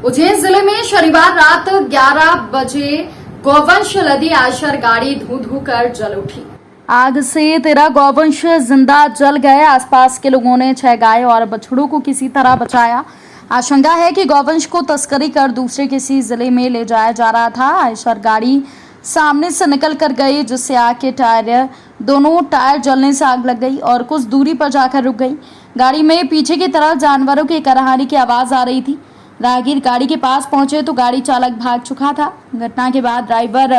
उज्जैन जिले में शनिवार रात 11 बजे गौवंश लदी आयशर गाड़ी धू धू कर जल उठी। आग से 13 गौवंश जिंदा जल गए। आसपास के लोगों ने 6 गाय और बछड़ों को किसी तरह बचाया। आशंका है कि गौवंश को तस्करी कर दूसरे किसी जिले में ले जाया जा रहा था। आयशर गाड़ी सामने से निकल कर गई, जिससे आग के दोनों टायर जलने से आग लग गई और कुछ दूरी पर जाकर रुक गई। गाड़ी में पीछे की तरफ जानवरों की करहानी की आवाज आ रही थी। राहगीर गाड़ी के पास पहुंचे तो गाड़ी चालक भाग चुका था। घटना के बाद ड्राइवर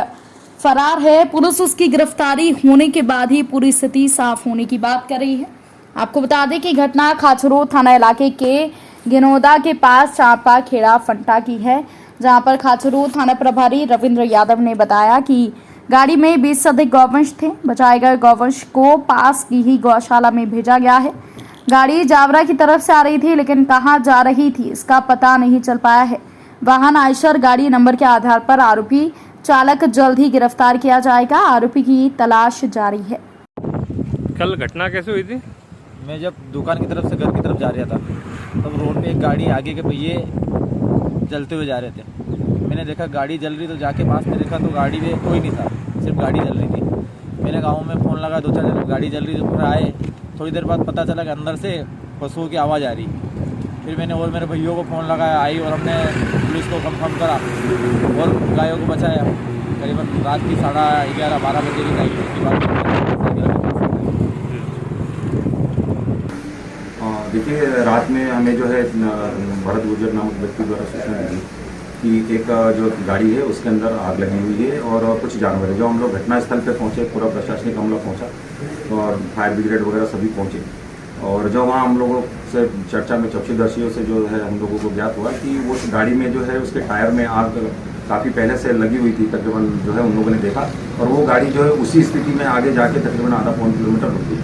फरार है। पुलिस उसकी गिरफ्तारी होने के बाद ही पूरी स्थिति साफ होने की बात कर रही है। आपको बता दें कि घटना खाचरो थाना इलाके के गिनोदा के पास चांपा खेड़ा फंटा की है, जहां पर खाचरो थाना प्रभारी रविंद्र यादव ने बताया कि गाड़ी में 20 से अधिक गौवंश थे। बचाए गए गौवंश को पास की ही गौशाला में भेजा गया है। गाड़ी जावरा की तरफ से आ रही थी, लेकिन कहां जा रही थी इसका पता नहीं चल पाया है। वाहन आयशर गाड़ी नंबर के आधार पर आरोपी चालक जल्द ही गिरफ्तार किया जाएगा। आरोपी की तलाश जारी है। कल घटना कैसे हुई थी? मैं जब दुकान की तरफ से घर की तरफ जा रहा था, तब रोड पे एक गाड़ी आगे के पहिए जलते हुए जा रहे थे। मैंने देखा गाड़ी जल रही, तो जाके पास में देखा तो गाड़ी में कोई नहीं था, सिर्फ गाड़ी जल रही थी। मैंने गाँव में फ़ोन लगा, 2-4 जन गाड़ी जल रही, तो फिर आए। थोड़ी देर बाद पता चला कि अंदर से पशुओं की आवाज़ आ रही। फिर मैंने और मेरे भैया को फ़ोन लगाया, आई और हमने पुलिस को कंफर्म करा और गायों को बचाया। करीबन रात की 11:30-12 बजे की टाइम की देखिए, रात में हमें जो है भरत गुर्जर नामक व्यक्ति द्वारा सूचना मिली कि एक जो गाड़ी है उसके अंदर आग लगी हुई है और कुछ जानवर है। जो हम लोग घटनास्थल पे पहुंचे, पूरा प्रशासनिक अमला पहुंचा और फायर ब्रिगेड वगैरह सभी पहुंचे। और जो वहाँ हम लोगों से चर्चा में चक्षुदर्शियों से जो है हम लोगों को ज्ञात हुआ कि वो गाड़ी में जो है उसके टायर में आग काफ़ी पहले से लगी हुई थी। तकरीबन जो है उन लोगों ने देखा और वो गाड़ी जो है उसी स्थिति में आगे जाके तकरीबन आधा-पौन किलोमीटर रुक गई।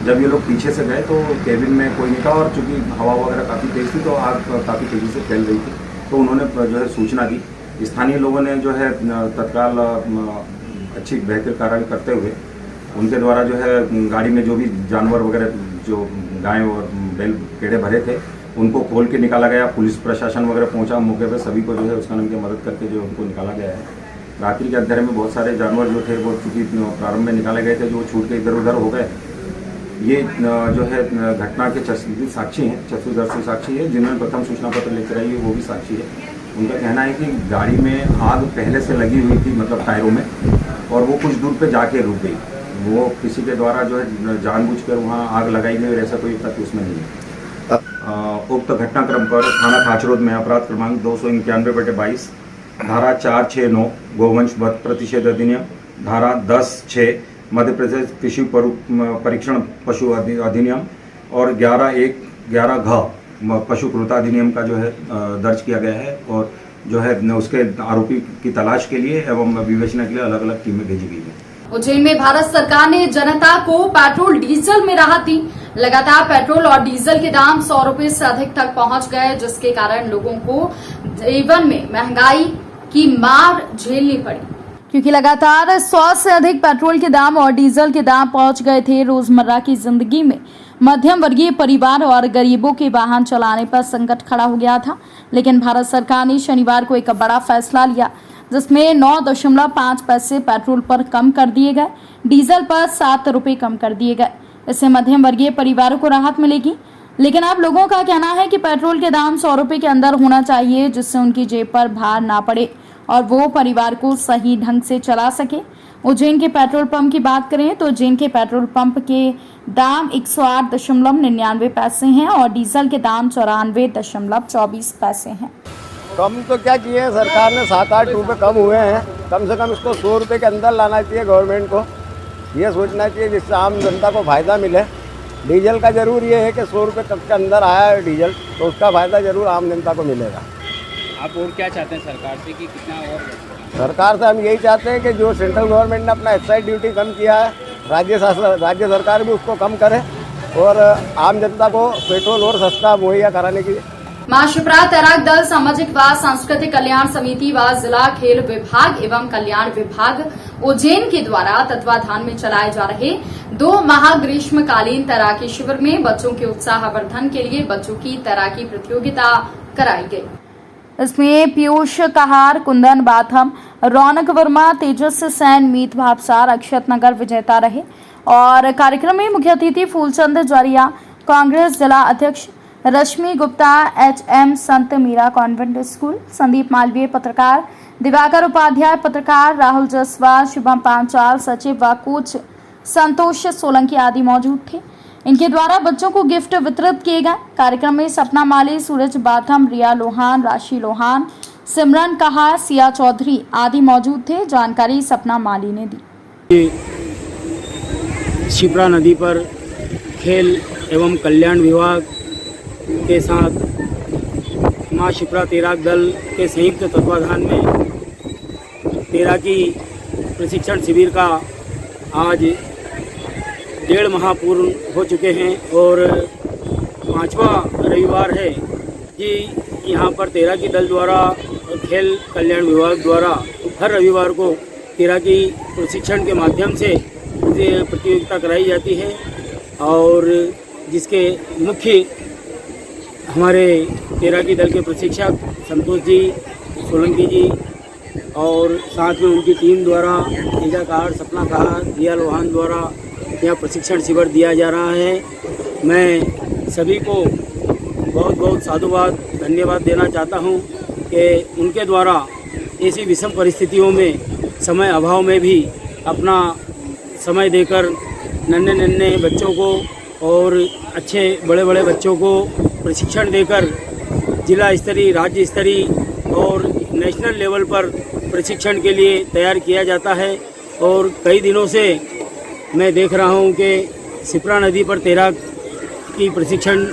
जब ये लोग पीछे से गए तो केबिन में कोई नहीं था और चूँकि हवा वगैरह काफ़ी तेज़ थी तो आग काफ़ी तेज़ी से फैल रही थी। तो उन्होंने जो है सूचना दी। स्थानीय लोगों ने जो है तत्काल अच्छी बेहतर कार्रवाई करते हुए उनके द्वारा जो है गाड़ी में जो भी जानवर वगैरह, जो गाय और बैल केड़े भरे थे, उनको खोल के निकाला गया। पुलिस प्रशासन वगैरह पहुंचा मौके पर, सभी को जो है उसका नाम की मदद करके जो उनको निकाला गया है। रात्रि के अंधेरे में बहुत सारे जानवर जो थे वो चूँकि प्रारंभ में निकाले गए थे, जो छूट के इधर उधर हो गए। ये जो है घटना के साक्षी हैं, चक्षुदर्शी साक्षी है, जिन्होंने प्रथम सूचना पत्र लेकर आई है वो भी साक्षी है। उनका कहना है कि गाड़ी में आग पहले से लगी हुई थी, मतलब टायरों में, और वो कुछ दूर पे जाके रुक गई। वो किसी के द्वारा जो है जानबूझकर वहाँ आग लगाई गई और ऐसा कोई तथ्य उसमें नहीं है। उक्त घटनाक्रम पर थाना खाचरोद में अपराध क्रमांक 291/22, धारा 469 गोवंश वध प्रतिषेध अधिनियम, धारा 10(6) मध्य प्रदेश कृषि परीक्षण पशु अधिनियम और 11(1) घ पशु क्रूरता अधिनियम का जो है दर्ज किया गया है। और जो है उसके आरोपी की तलाश के लिए एवं विवेचना के लिए अलग अलग टीमें भेजी गई है। उज्जैन में भारत सरकार ने जनता को पेट्रोल डीजल में राहत दी। लगातार पेट्रोल और डीजल के दाम 100 रुपए से अधिक तक पहुंच गए, जिसके कारण लोगों को जीवन में महंगाई की मार झेलनी पड़ी, क्योंकि लगातार 100 से अधिक पेट्रोल के दाम और डीजल के दाम पहुंच गए थे। रोजमर्रा की जिंदगी में मध्यम वर्गीय परिवार और गरीबों के वाहन चलाने पर संकट खड़ा हो गया था। लेकिन भारत सरकार ने शनिवार को एक बड़ा फैसला लिया, जिसमें 9.5 पैसे पेट्रोल पर कम कर दिए गए, डीजल पर 7 रुपए कम कर दिए गए। इससे मध्यम वर्गीय परिवारों को राहत मिलेगी। लेकिन अब लोगों का कहना है कि पेट्रोल के दाम 100 रुपए के अंदर होना चाहिए, जिससे उनकी जेब पर भार ना पड़े और वो परिवार को सही ढंग से चला सके। उज्जैन के पेट्रोल पंप की बात करें तो उज्जैन के पेट्रोल पंप के दाम 108.99 पैसे हैं और डीजल के दाम 94.24 पैसे हैं। कम तो क्या किए हैं सरकार ने, 7-8 रुपये कम हुए हैं। कम से कम इसको 100 रुपये के अंदर लाना चाहिए। गवर्नमेंट को ये सोचना चाहिए जिससे आम जनता को फ़ायदा मिले। डीजल का ज़रूर ये है कि 100 रुपये के अंदर आया है डीजल, तो उसका फ़ायदा ज़रूर आम जनता को मिलेगा। आप और क्या चाहते हैं सरकार से कि कितना और? सरकार से हम यही चाहते हैं कि जो सेंट्रल गवर्नमेंट ने अपना एक्साइज ड्यूटी कम किया है, राज्य सरकार भी उसको कम करे और आम जनता को पेट्रोल और सस्ता मुहैया कराने की। महाशिवरात्रि तैराक दल सामाजिक व सांस्कृतिक कल्याण समिति व जिला खेल विभाग एवं कल्याण विभाग उज्जैन के द्वारा तत्वाधान में चलाए जा रहे 2 माह ग्रीष्मकालीन तैराकी शिविर में बच्चों के उत्साहवर्धन के लिए बच्चों की तैराकी प्रतियोगिता कराई गई। इसमें पीयूष कहार, कुंदन बाथम, रौनक वर्मा, तेजस सैन, मीत भापसार, अक्षत नगर विजेता रहे। और कार्यक्रम में मुख्य अतिथि फूलचंद जरिया, कांग्रेस जिला अध्यक्ष रश्मि गुप्ता, HM संत मीरा कॉन्वेंट स्कूल, संदीप मालवीय पत्रकार, दिवाकर उपाध्याय पत्रकार, राहुल जसवाल, शुभम पांचाल सचिव व कोच संतोष सोलंकी आदि मौजूद थे। इनके द्वारा बच्चों को गिफ्ट वितरित किए गए। कार्यक्रम में सपना माली, सूरज बाथम, रिया लोहान, राशि लोहान, सिमरन कहार, सिया चौधरी आदि मौजूद थे। जानकारी सपना माली ने दी। शिप्रा नदी पर खेल एवं कल्याण विभाग के साथ माँ शिप्रा तैराक दल के संयुक्त तत्वाधान में तैराकी प्रशिक्षण शिविर का आज 1.5 माह पूर्ण हो चुके हैं और 5वां रविवार है कि यहाँ पर तैराकी दल द्वारा और खेल कल्याण विभाग द्वारा हर रविवार को तैराकी प्रशिक्षण के माध्यम से प्रतियोगिता कराई जाती है और जिसके मुख्य हमारे तैराकी दल के प्रशिक्षक संतोष जी सोलंकी जी और साथ में उनकी टीम द्वारा तेजा कहार, सपना कहार, रिया लोहान द्वारा यह प्रशिक्षण शिविर दिया जा रहा है। मैं सभी को बहुत बहुत साधुवाद धन्यवाद देना चाहता हूं कि उनके द्वारा ऐसी विषम परिस्थितियों में समय अभाव में भी अपना समय देकर नन्हे नन्हे बच्चों को और अच्छे बड़े बड़े बच्चों को प्रशिक्षण देकर जिला स्तरीय, राज्य स्तरीय और नेशनल लेवल पर प्रशिक्षण के लिए तैयार किया जाता है। और कई दिनों से मैं देख रहा हूं कि शिप्रा नदी पर तैराक की प्रशिक्षण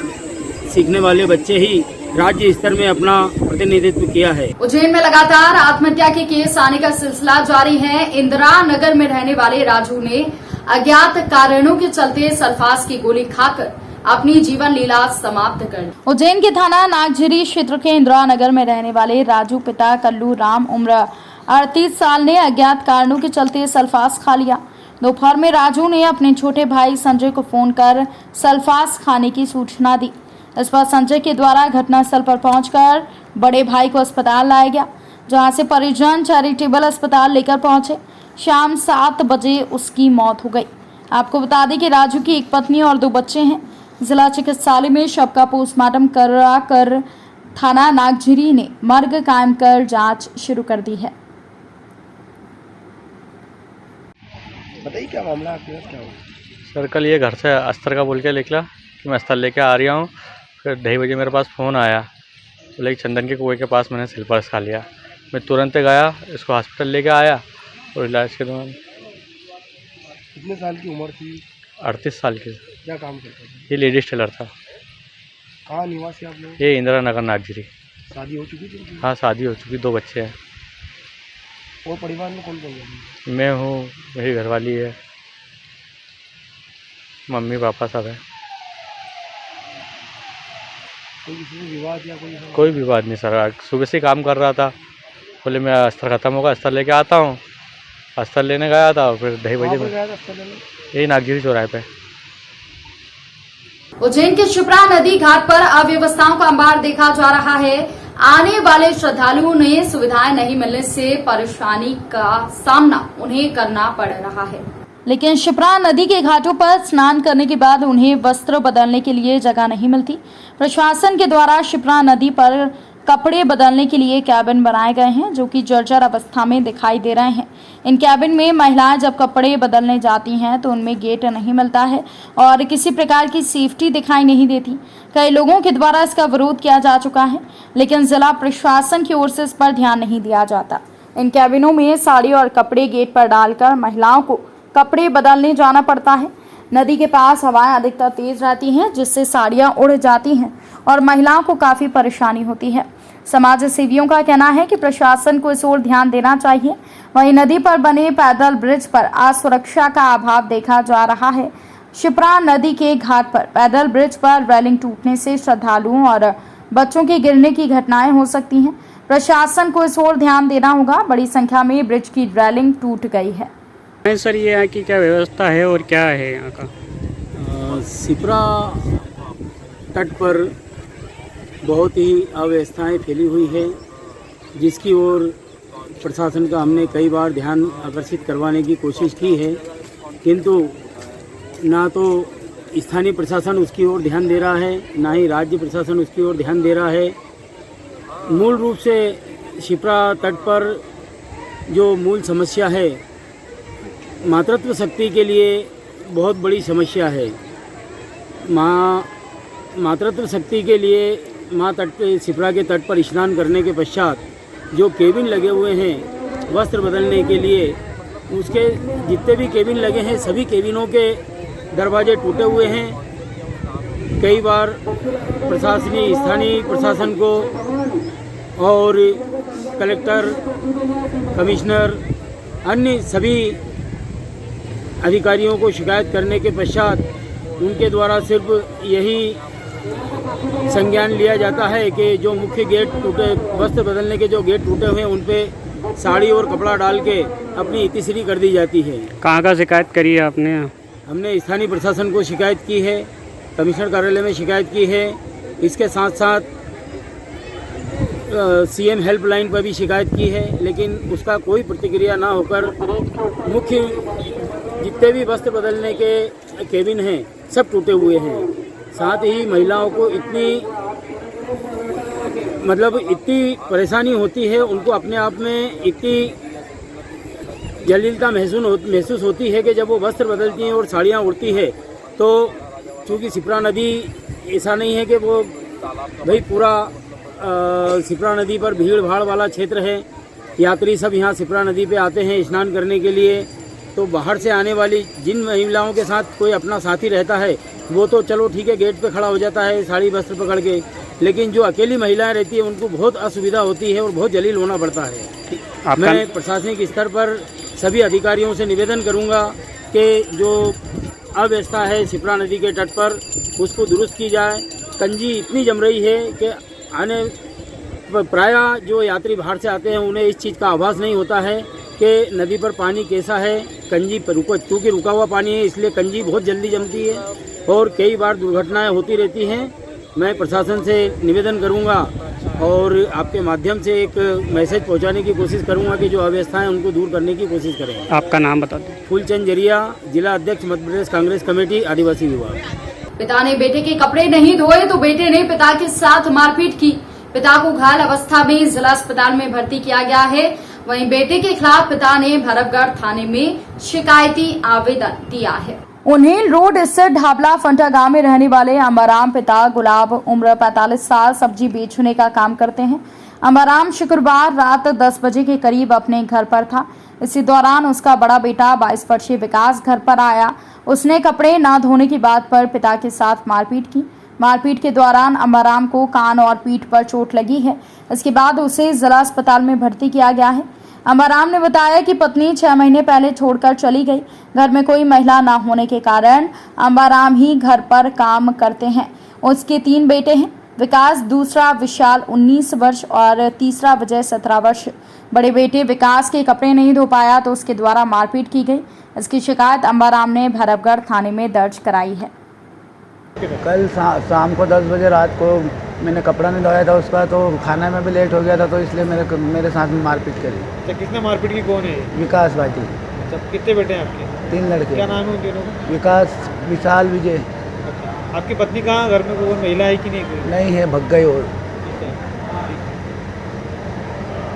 सीखने वाले बच्चे ही राज्य स्तर में अपना प्रतिनिधित्व किया है। उज्जैन में लगातार आत्महत्या के केस आने का सिलसिला जारी है। इंदिरा नगर में रहने वाले राजू ने अज्ञात कारणों के चलते सल्फास की गोली खाकर अपनी जीवन लीला समाप्त कर दी। उज्जैन के थाना नागझिरी क्षेत्र के इंदिरा नगर में रहने वाले राजू पिता कल्लू राम उम्र 38 साल ने अज्ञात कारणों के चलते सल्फास खा लिया। दोपहर में राजू ने अपने छोटे भाई संजय को फोन कर सल्फास खाने की सूचना दी। इस पर संजय के द्वारा घटनास्थल पर पहुंचकर बड़े भाई को अस्पताल लाया गया, जहां से परिजन चैरिटेबल अस्पताल लेकर पहुंचे। शाम 7 बजे उसकी मौत हो गई। आपको बता दें कि राजू की एक पत्नी और 2 बच्चे हैं। जिला चिकित्सालय में शव का पोस्टमार्टम कराकर थाना नागझिरी ने मर्ग कायम कर जांच शुरू कर दी है। बताइए क्या मामला आपके साथ क्या हुआ? सर कल ये घर से अस्तर का बोल के निकला कि मैं अस्तर लेके आ रहा हूँ। फिर 2:30 बजे मेरे पास फ़ोन आया, बोले चंदन के कुएं के पास मैंने सल्फास खा लिया। मैं तुरंत गया, इसको हॉस्पिटल लेके आया और इलाज के दौरान। कितने साल की उम्र थी? 38 साल की। क्या काम करता था? ये लेडीज टेलर था। कहाँ निवासी आप लोग? ये इंदिरा नगर नागझिरी। शादी हो चुकी थी? हाँ शादी हो चुकी, 2 बच्चे हैं। और परिवार में कौन कौन है? मैं हूँ, मेरी घरवाली है, मम्मी पापा सब है। कोई किसी से विवाद या कोई विवाद नहीं सर। आज सुबह से काम कर रहा था, बोले मैं अस्तर ख़त्म होगा अस्तर लेके आता हूँ। अस्तर लेने गया था, फिर 2:30 बजे में यही नागझिरी चौराहे पे। उज्जैन के शिप्रा नदी घाट पर अव्यवस्थाओं का अंबार देखा जा रहा है। आने वाले श्रद्धालुओं ने सुविधाएं नहीं मिलने से परेशानी का सामना उन्हें करना पड़ रहा है। लेकिन शिप्रा नदी के घाटों पर स्नान करने के बाद उन्हें वस्त्र बदलने के लिए जगह नहीं मिलती। प्रशासन के द्वारा शिप्रा नदी पर कपड़े बदलने के लिए कैबिन बनाए गए हैं, जो कि जर्जर अवस्था में दिखाई दे रहे हैं। इन कैबिन में महिलाएं जब कपड़े बदलने जाती हैं तो उनमें गेट नहीं मिलता है और किसी प्रकार की सेफ्टी दिखाई नहीं देती। कई लोगों के द्वारा इसका विरोध किया जा चुका है, लेकिन जिला प्रशासन की ओर से इस पर ध्यान नहीं दिया जाता। इन कैबिनों में साड़ी और कपड़े गेट पर डालकर महिलाओं को कपड़े बदलने जाना पड़ता है। नदी के पास हवाएं अधिकतर तेज रहती हैं, जिससे साड़ियां उड़ जाती हैं और महिलाओं को काफी परेशानी होती है। समाज सेवियों का कहना है कि प्रशासन को इस ओर ध्यान देना चाहिए। वहीं नदी पर बने पैदल ब्रिज पर असुरक्षा का अभाव देखा जा रहा है। शिप्रा नदी के घाट पर पैदल ब्रिज पर रेलिंग टूटने से श्रद्धालुओं और बच्चों के गिरने की घटनाएं हो सकती हैं। प्रशासन को इस ओर ध्यान देना होगा। बड़ी संख्या में ब्रिज की रेलिंग टूट गई है। सर ये यहाँ की क्या व्यवस्था है और क्या है यहाँ का? शिप्रा तट पर बहुत ही अव्यवस्थाएं फैली हुई है। जिसकी ओर प्रशासन का हमने कई बार ध्यान आकर्षित करवाने की कोशिश की है, किंतु ना तो स्थानीय प्रशासन उसकी ओर ध्यान दे रहा है, ना ही राज्य प्रशासन उसकी ओर ध्यान दे रहा है। मूल रूप से शिप्रा तट पर जो मूल समस्या है, मातृत्व शक्ति के लिए बहुत बड़ी समस्या है। मातृत्व शक्ति के लिए माँ तट पे शिप्रा के तट पर स्नान करने के पश्चात जो केबिन लगे हुए हैं वस्त्र बदलने के लिए, उसके जितने भी केबिन लगे हैं सभी केबिनों के दरवाजे टूटे हुए हैं। कई बार स्थानीय प्रशासन को और कलेक्टर, कमिश्नर, अन्य सभी अधिकारियों को शिकायत करने के पश्चात उनके द्वारा सिर्फ यही संज्ञान लिया जाता है कि जो मुख्य गेट टूटे, वस्त्र बदलने के जो गेट टूटे हुए हैं उन पे साड़ी और कपड़ा डाल के अपनी इतिश्री कर दी जाती है। कहाँ का शिकायत करी है आपने? हमने स्थानीय प्रशासन को शिकायत की है, कमिश्नर कार्यालय में शिकायत की है, इसके साथ साथ सीएम हेल्पलाइन पर भी शिकायत की है, लेकिन उसका कोई प्रतिक्रिया ना होकर मुख्य जितने भी वस्त्र बदलने के केबिन हैं सब टूटे हुए हैं। साथ ही महिलाओं को इतनी परेशानी होती है, उनको अपने आप में इतनी जलीलता महसूस होती है कि जब वो वस्त्र बदलती हैं और साड़ियाँ उड़ती है, तो चूँकि शिप्रा नदी ऐसा नहीं है कि वो भाई पूरा शिप्रा नदी पर भीड़ भाड़ वाला क्षेत्र है, यात्री सब यहाँ शिप्रा नदी पे आते हैं स्नान करने के लिए, तो बाहर से आने वाली जिन महिलाओं के साथ कोई अपना साथी रहता है वो तो चलो ठीक है गेट पे खड़ा हो जाता है साड़ी वस्त्र पकड़ के, लेकिन जो अकेली महिलाएं रहती है उनको बहुत असुविधा होती है और बहुत जलील होना पड़ता है। मैं प्रशासनिक स्तर पर सभी अधिकारियों से निवेदन करूंगा कि जो अव्यवस्था है शिप्रा नदी के तट पर उसको दुरुस्त की जाए। कंजी इतनी जम रही है कि प्रायः जो यात्री बाहर से आते हैं उन्हें इस चीज़ का आभास नहीं होता है कि नदी पर पानी कैसा है। कंजी पर चूँकि रुका हुआ पानी है इसलिए कंजी बहुत जल्दी जमती है और कई बार दुर्घटनाएं होती रहती हैं। मैं प्रशासन से निवेदन करूंगा और आपके माध्यम से एक मैसेज पहुंचाने की कोशिश करूंगा कि जो अव्यवस्थाएं उनको दूर करने की कोशिश करें। आपका नाम बता दें। फूलचंद जरिया, जिला अध्यक्ष मध्य प्रदेश कांग्रेस कमेटी आदिवासी विभाग। पिता ने बेटे के कपड़े नहीं धोए तो बेटे ने पिता के साथ मारपीट की। पिता को घायल अवस्था में जिला अस्पताल में भर्ती किया गया है। वहीं बेटे के खिलाफ पिता ने भरतगढ़ थाने में शिकायती आवेदन दिया है। उन्हेल रोड स्थित ढाबला फंटा गांव में रहने वाले अंबाराम पिता गुलाब उम्र 45 साल सब्जी बेचने का काम करते हैं। अंबाराम शुक्रवार रात 10 बजे के करीब अपने घर पर था। इसी दौरान उसका बड़ा बेटा 22 वर्षीय विकास घर पर आया। उसने कपड़े न धोने की बात पर पिता के साथ मारपीट की। मारपीट के दौरान अंबाराम को कान और पीठ पर चोट लगी है। इसके बाद उसे जिला अस्पताल में भर्ती किया गया है। अंबाराम ने बताया कि पत्नी 6 महीने पहले छोड़कर चली गई। घर में कोई महिला न होने के कारण अंबाराम ही घर पर काम करते हैं। उसके 3 बेटे हैं, विकास दूसरा विशाल 19 वर्ष और तीसरा विजय 17 वर्ष। बड़े बेटे विकास के कपड़े नहीं धो पाया तो उसके द्वारा मारपीट की गई। इसकी शिकायत अंबाराम ने भरतगढ़ थाने में दर्ज कराई है। कल शाम को 10 बजे रात को मैंने कपड़ा नहीं धोया था उसका, तो खाना में भी लेट हो गया था, तो इसलिए मेरे साथ में मारपीट करी। अच्छा, किसने मारपीट की? कौन है? विकास भाटी। अच्छा, कितने बेटे हैं आपके? 3 लड़के। क्या नाम है उन तीनों का? विकास, विशाल, विजय। अच्छा, आपकी पत्नी कहाँ? घर में कोई महिला है कि नहीं? नहीं है, भग गई। और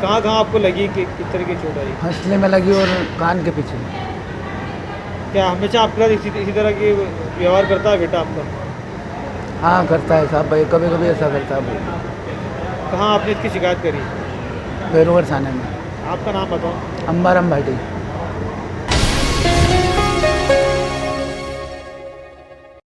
कहाँ कहाँ आपको लगी कि किस तरह की चोट आई? हंसने में लगी और कान के पीछे। क्या हमेशा आपका इसी तरह के व्यवहार करता है बेटा आपका? हाँ करता है साहब भाई, कभी कभी ऐसा करता है। कहाँ आपने इसकी शिकायत करी? भैरवगढ़ थाने में। आपका नाम बताओ। अंबाराम भाटी।